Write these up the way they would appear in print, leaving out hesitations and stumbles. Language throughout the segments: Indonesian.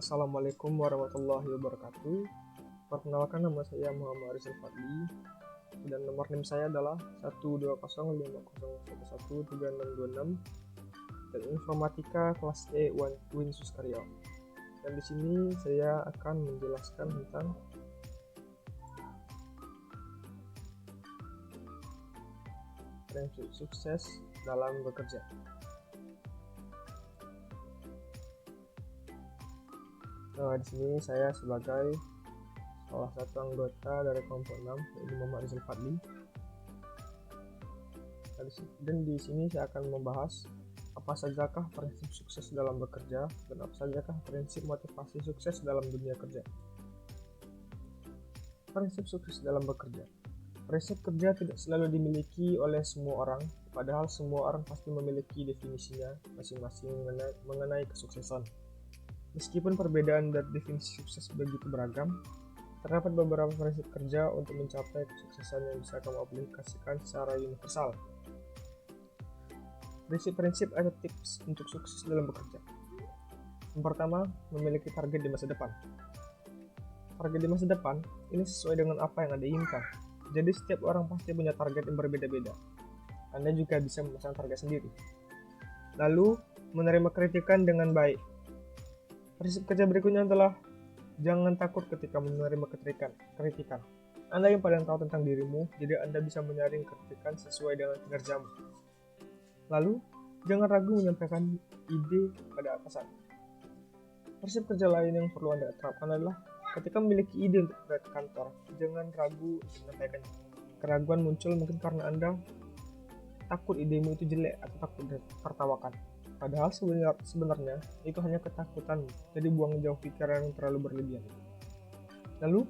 Assalamualaikum warahmatullahi wabarakatuh. Perkenalkan, nama saya Muhammad Rizal Fadli dan nomor NIM saya adalah 12050113626 dan informatika kelas E Winsus Karyawan. Dan di sini saya akan menjelaskan tentang prinsip sukses dalam bekerja. Nah, di sini saya sebagai salah satu anggota dari kelompok 6, yaitu Muhammad Rizal Fadli. Dan di sini saya akan membahas apa sajakah prinsip sukses dalam bekerja dan apa sajakah prinsip motivasi sukses dalam dunia kerja. Prinsip sukses dalam bekerja. Prinsip kerja tidak selalu dimiliki oleh semua orang, padahal semua orang pasti memiliki definisinya masing-masing mengenai kesuksesan. Meskipun perbedaan dari definisi sukses begitu beragam, terdapat beberapa prinsip kerja untuk mencapai kesuksesan yang bisa kamu aplikasikan secara universal. Prinsip-prinsip atau tips untuk sukses dalam bekerja. Yang pertama, memiliki target di masa depan. Target di masa depan ini sesuai dengan apa yang Anda inginkan. Jadi setiap orang pasti punya target yang berbeda-beda. Anda juga bisa memasang target sendiri. Lalu, menerima kritikan dengan baik. Prinsip kerja berikutnya adalah jangan takut ketika menerima kritikan. Anda yang paling tahu tentang dirimu, jadi Anda bisa menyaring kritikan sesuai dengan kinerjamu. Lalu, jangan ragu menyampaikan ide pada atasan. Prinsip kerja lain yang perlu Anda terapkan adalah ketika memiliki ide untuk proyek kantor, jangan ragu untuk menyampaikannya. Keraguan muncul mungkin karena Anda takut idemu itu jelek atau takut tertawakan. Padahal sebenarnya itu hanya ketakutan, jadi buang jauh pikiran yang terlalu berlebihan. Lalu,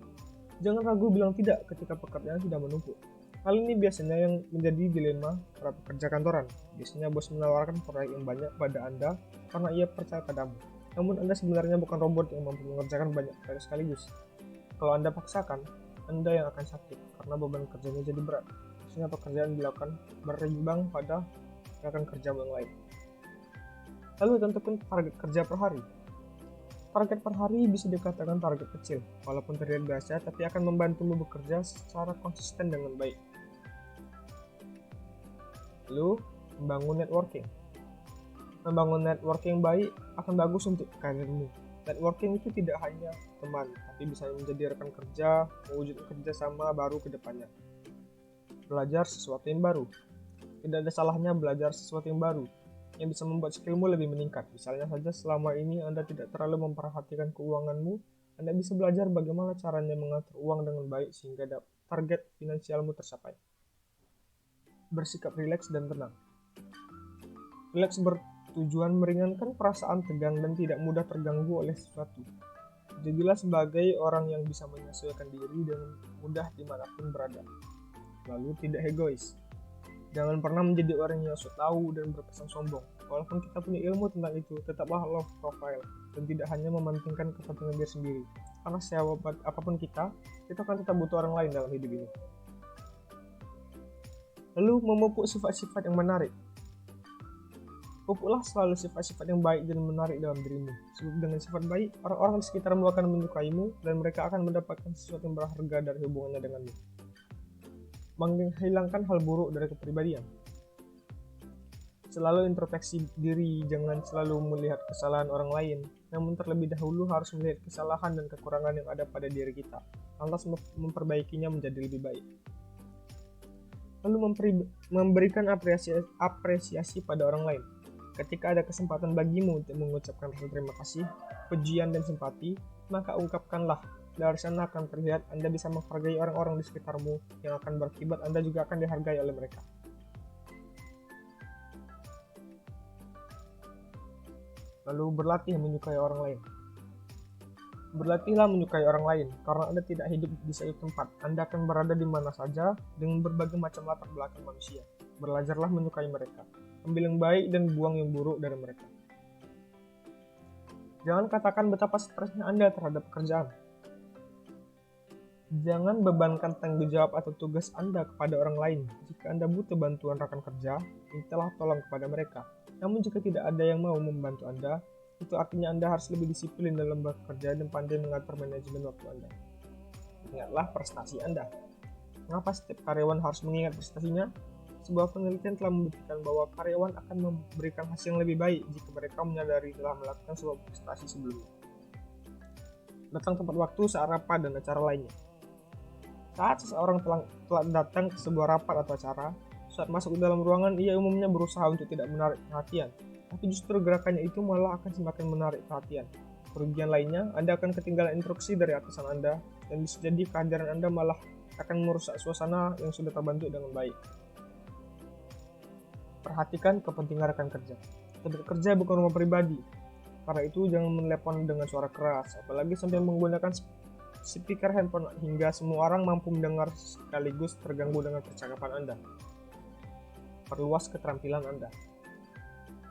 jangan ragu bilang tidak ketika pekerjaan sudah menumpuk. Hal ini biasanya yang menjadi dilema para pekerja kantoran. Biasanya bos menawarkan proyek yang banyak pada Anda karena ia percaya padamu. Namun Anda sebenarnya bukan robot yang mampu mengerjakan banyak proyek sekaligus. Kalau Anda paksakan, Anda yang akan sakit karena beban kerjanya jadi berat. Biasanya pekerjaan dilakukan berimbang pada rekan kerja yang lain. Lalu tentukan target kerja per hari. Target per hari bisa dikatakan target kecil, walaupun terlihat biasa, tapi akan membantumu bekerja secara konsisten dengan baik. Lalu, membangun networking. Membangun networking baik akan bagus untuk karirmu. Networking itu tidak hanya teman, tapi bisa menjadi rekan kerja, mewujudkan kerjasama baru ke depannya. Belajar sesuatu yang baru. Tidak ada salahnya belajar sesuatu yang baru yang bisa membuat skillmu lebih meningkat. Misalnya saja selama ini Anda tidak terlalu memperhatikan keuanganmu, Anda bisa belajar bagaimana caranya mengatur uang dengan baik sehingga target finansialmu tercapai. Bersikap rileks dan tenang. Rileks bertujuan meringankan perasaan tegang dan tidak mudah terganggu oleh sesuatu. Jadilah sebagai orang yang bisa menyesuaikan diri dengan mudah dimanapun berada. Lalu tidak egois. Jangan pernah menjadi orang yang sok tahu dan berkesan sombong. Walaupun kita punya ilmu tentang itu, tetaplah low profile dan tidak hanya mementingkan kepentingan diri sendiri. Karena sehebat apapun kita akan tetap butuh orang lain dalam hidup ini. Lalu memupuk sifat-sifat yang menarik. Pupuklah selalu sifat-sifat yang baik dan menarik dalam dirimu. Sebab dengan sifat baik, orang-orang di sekitarmu akan menyukaimu dan mereka akan mendapatkan sesuatu yang berharga dari hubungannya denganmu. Menghilangkan hal buruk dari kepribadian. Selalu introspeksi diri, jangan selalu melihat kesalahan orang lain, namun terlebih dahulu harus melihat kesalahan dan kekurangan yang ada pada diri kita, lantas memperbaikinya menjadi lebih baik. Lalu memberikan apresiasi pada orang lain. Ketika ada kesempatan bagimu untuk mengucapkan rasa terima kasih, pujian dan simpati, maka ungkapkanlah. Dari sana akan terlihat Anda bisa menghargai orang-orang di sekitarmu yang akan berakibat Anda juga akan dihargai oleh mereka. Lalu berlatih menyukai orang lain. Berlatihlah menyukai orang lain, karena Anda tidak hidup di satu tempat. Anda akan berada di mana saja dengan berbagai macam latar belakang manusia. Belajarlah menyukai mereka. Ambil yang baik dan buang yang buruk dari mereka. Jangan katakan betapa stresnya Anda terhadap pekerjaan. Jangan bebankan tanggung jawab atau tugas Anda kepada orang lain. Jika Anda butuh bantuan rekan kerja, mintalah tolong kepada mereka. Namun jika tidak ada yang mau membantu Anda, Itu artinya Anda harus lebih disiplin dalam bekerja dan pandai mengatur manajemen waktu Anda. Ingatlah prestasi Anda. Mengapa setiap karyawan harus mengingat prestasinya? Sebuah penelitian telah membuktikan bahwa karyawan akan memberikan hasil yang lebih baik jika mereka menyadari telah melakukan sebuah prestasi sebelumnya. Datang tepat waktu saat rapat dan acara lainnya. Saat seseorang telah datang ke sebuah rapat atau acara, saat masuk ke dalam ruangan ia umumnya berusaha untuk tidak menarik perhatian, tapi justru gerakannya itu malah akan semakin menarik perhatian. Kerugian lainnya, Anda akan ketinggalan instruksi dari atasan Anda, dan bisa jadi kehadiran Anda malah akan merusak suasana yang sudah terbentuk dengan baik. Perhatikan kepentingan rekan kerja. Tempat kerja bukan rumah pribadi. Karena itu jangan menelepon dengan suara keras, apalagi sampai menggunakan speaker handphone hingga semua orang mampu mendengar sekaligus terganggu dengan percakapan Anda. Perluas keterampilan Anda.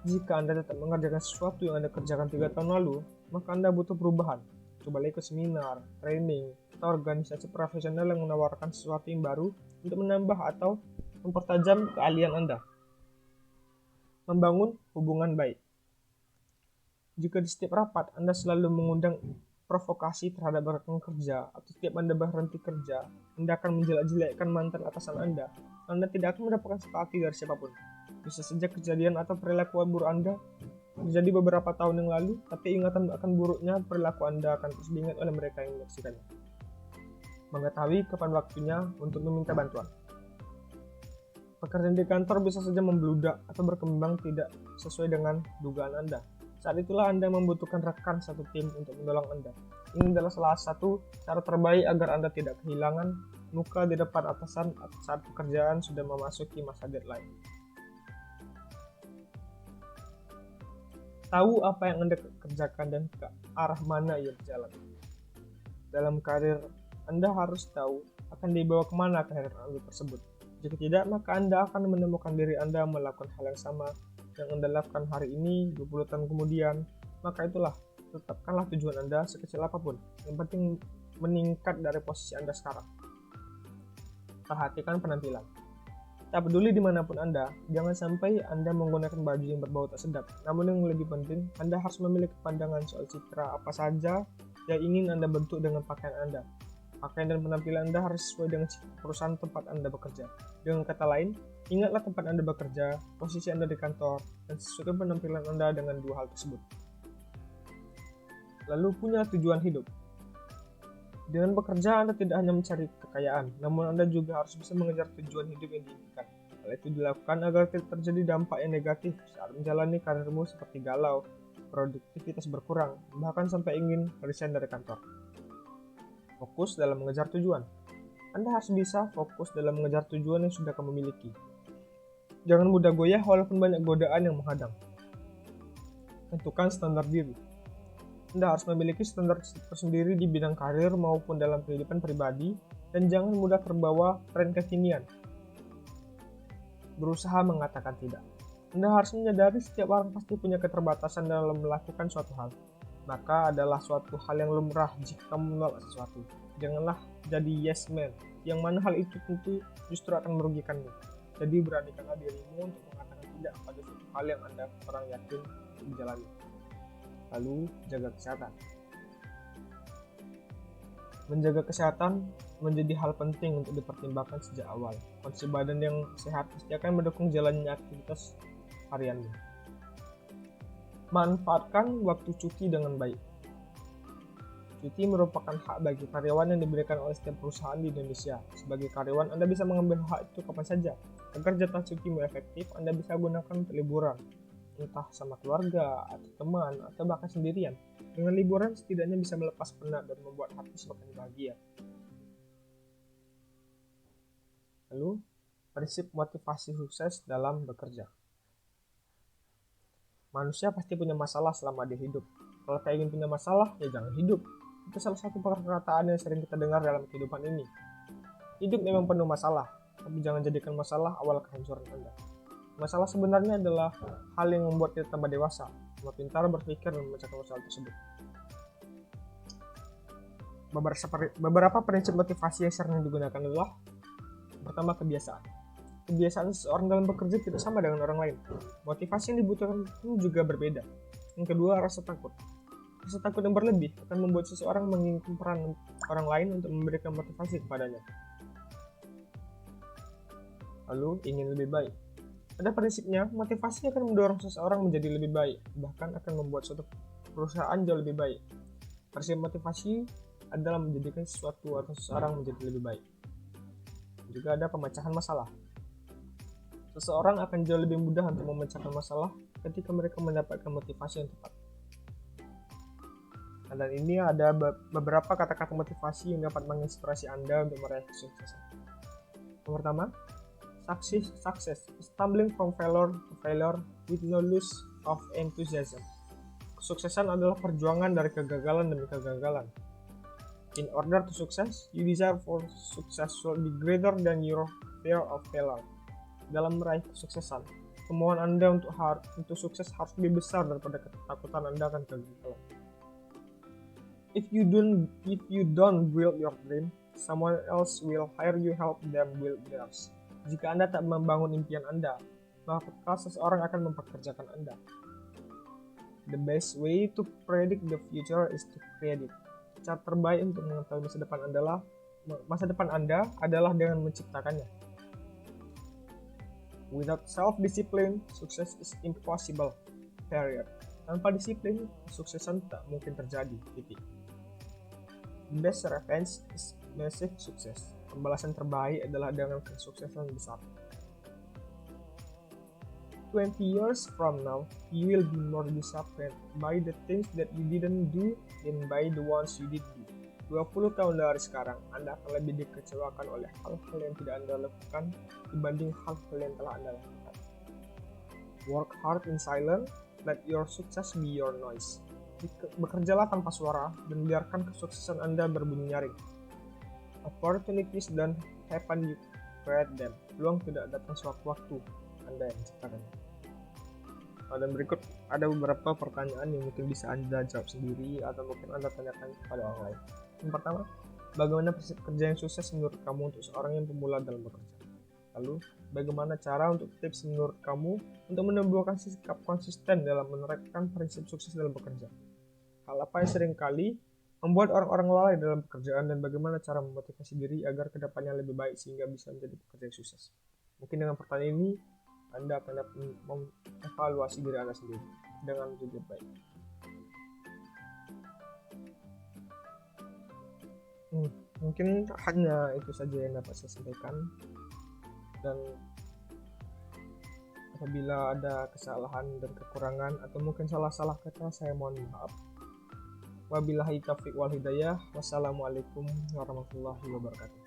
Jika Anda tetap mengerjakan sesuatu yang Anda kerjakan 3 tahun lalu, maka Anda butuh perubahan. Coba ikut seminar, training, atau organisasi profesional yang menawarkan sesuatu yang baru untuk menambah atau mempertajam keahlian Anda. Membangun hubungan baik. Jika di setiap rapat Anda selalu mengundang provokasi terhadap rekan kerja, atau setiap Anda berhenti kerja, Anda akan menjelek-jelekkan mantan atasan Anda tidak akan mendapatkan simpati dari siapapun. Bisa saja kejadian atau perilaku buruk Anda terjadi beberapa tahun yang lalu, tapi ingatan akan buruknya perilaku Anda akan terus diingat oleh mereka yang menyaksikannya. Mengetahui kapan waktunya untuk meminta bantuan. Pekerjaan di kantor bisa saja membludak atau berkembang tidak sesuai dengan dugaan Anda. Saat itulah Anda membutuhkan rekan satu tim untuk menolong Anda. Ini adalah salah satu cara terbaik agar Anda tidak kehilangan muka di depan atasan saat pekerjaan sudah memasuki masa deadline. Tahu apa yang Anda kerjakan dan ke arah mana ia berjalan. Dalam karir, Anda harus tahu akan dibawa kemana karir Anda tersebut. Jika tidak, maka Anda akan menemukan diri Anda melakukan hal yang sama yang Anda lakukan hari ini 20 tahun kemudian. Maka itulah, tetapkanlah tujuan Anda sekecil apapun. Yang penting meningkat dari posisi Anda sekarang. Perhatikan penampilan. Tak peduli dimanapun Anda, jangan sampai Anda menggunakan baju yang berbau tak sedap. Namun yang lebih penting, Anda harus memiliki pandangan soal citra apa saja yang ingin Anda bentuk dengan pakaian Anda. Pakaian dan penampilan Anda harus sesuai dengan perusahaan tempat Anda bekerja. Dengan kata lain, ingatlah tempat Anda bekerja, posisi Anda di kantor, dan sesuaikan penampilan Anda dengan dua hal tersebut. Lalu punya tujuan hidup. Dengan bekerja, Anda tidak hanya mencari kekayaan, namun Anda juga harus bisa mengejar tujuan hidup yang diinginkan. Hal itu dilakukan agar tidak terjadi dampak yang negatif saat menjalani karirmu seperti galau, produktivitas berkurang, bahkan sampai ingin resign dari kantor. Fokus dalam mengejar tujuan. Anda harus bisa fokus dalam mengejar tujuan yang sudah kamu miliki. Jangan mudah goyah walaupun banyak godaan yang menghadang. Tentukan standar diri. Anda harus memiliki standar tersendiri di bidang karir maupun dalam kehidupan pribadi, dan jangan mudah terbawa tren kekinian. Berusaha mengatakan tidak. Anda harus menyadari setiap orang pasti punya keterbatasan dalam melakukan suatu hal. Maka adalah suatu hal yang lumrah jika kamu menolak sesuatu. Janganlah jadi yes man, yang mana hal itu tentu justru akan merugikanmu. Jadi beranikanlah dirimu untuk mengatakan tidak pada suatu hal yang Anda kurang yakin untuk dijalani. Lalu, jaga kesehatan. Menjaga kesehatan menjadi hal penting untuk dipertimbangkan sejak awal. Kondisi badan yang sehat pasti akan mendukung jalannya aktivitas harianmu. Manfaatkan waktu cuti dengan baik. Cuti merupakan hak bagi karyawan yang diberikan oleh setiap perusahaan di Indonesia. Sebagai karyawan, Anda bisa mengambil hak itu kapan saja. Agar jatah cutimu efektif, Anda bisa gunakan untuk liburan, entah sama keluarga, atau teman, atau bahkan sendirian. Dengan liburan, setidaknya bisa melepas penat dan membuat hati semakin bahagia. Lalu, prinsip motivasi sukses dalam bekerja. Manusia pasti punya masalah selama dia hidup. Kalau tak ingin punya masalah, ya jangan hidup. Itu salah satu perkataan yang sering kita dengar dalam kehidupan ini. Hidup memang penuh masalah, tapi jangan jadikan masalah awal kehancuran Anda. Masalah sebenarnya adalah hal yang membuat kita tambah dewasa, tambah pintar berpikir dan memecahkan masalah tersebut. Beberapa prinsip motivasi yang sering digunakan adalah: pertama, kebiasaan. Kebiasaan seseorang dalam bekerja tidak sama dengan orang lain. Motivasi yang dibutuhkan pun juga berbeda. Yang kedua, rasa takut. Rasa takut yang berlebih akan membuat seseorang menginginkan peran orang lain untuk memberikan motivasi kepadanya. Lalu, ingin lebih baik. Pada prinsipnya, motivasi akan mendorong seseorang menjadi lebih baik, bahkan akan membuat suatu perusahaan jauh lebih baik. Prinsip motivasi adalah menjadikan sesuatu atau seseorang menjadi lebih baik. Juga ada pemecahan masalah. Seseorang akan jauh lebih mudah untuk memecahkan masalah ketika mereka mendapatkan motivasi yang tepat. Dan ini ada beberapa kata-kata motivasi yang dapat menginspirasi Anda untuk meraih kesuksesan. Yang pertama, success, stumbling from failure to failure with no loss of enthusiasm. Kesuksesan adalah perjuangan dari kegagalan demi kegagalan. In order to success, your desire for success should be greater than your fear of failure. Dalam meraih kesuksesan, kemauan Anda untuk sukses harus lebih besar daripada ketakutan Anda akan kegagalan. If you don't build your dream, someone else will hire you help them build theirs. Jika Anda tak membangun impian Anda, maka seseorang akan mempekerjakan Anda. The best way to predict the future is to create it. Cara terbaik untuk mengetahui masa depan Anda adalah dengan menciptakannya. Without self-discipline, success is impossible. Period. Tanpa disiplin, kesuksesan tak mungkin terjadi. Titik. The best revenge is massive success. Pembalasan terbaik adalah dengan kesuksesan besar. 20 years from now, you will be more disappointed by the things that you didn't do than by the ones you did do. 20 tahun dari sekarang, Anda akan lebih dikecewakan oleh hal-hal yang tidak Anda lakukan dibanding hal-hal yang telah Anda lakukan. Work hard in silence, let your success be your noise. Bekerjalah tanpa suara dan biarkan kesuksesan Anda berbunyi nyaring. Opportunities don't happen, you create them. Peluang tidak datang sewaktu-waktu, Anda yang menciptakan. Dan berikut ada beberapa pertanyaan yang mungkin bisa Anda jawab sendiri atau mungkin Anda tanyakan kepada orang lain. Yang pertama, bagaimana prinsip kerja yang sukses menurut kamu untuk seorang yang pemula dalam bekerja? Lalu, bagaimana cara untuk tips menurut kamu untuk menumbuhkan sikap konsisten dalam menerapkan prinsip sukses dalam bekerja? Hal apa yang seringkali membuat orang-orang lalai dalam pekerjaan dan bagaimana cara memotivasi diri agar kedepannya lebih baik sehingga bisa menjadi pekerja yang sukses? Mungkin dengan pertanyaan ini, Anda akan dapat mengevaluasi diri Anda sendiri dengan lebih baik. Mungkin hanya itu saja yang dapat saya sampaikan, dan apabila ada kesalahan dan kekurangan atau mungkin salah-salah kata, saya mohon maaf. Wabillahi taufiq wal hidayah. Wassalamualaikum warahmatullahi wabarakatuh.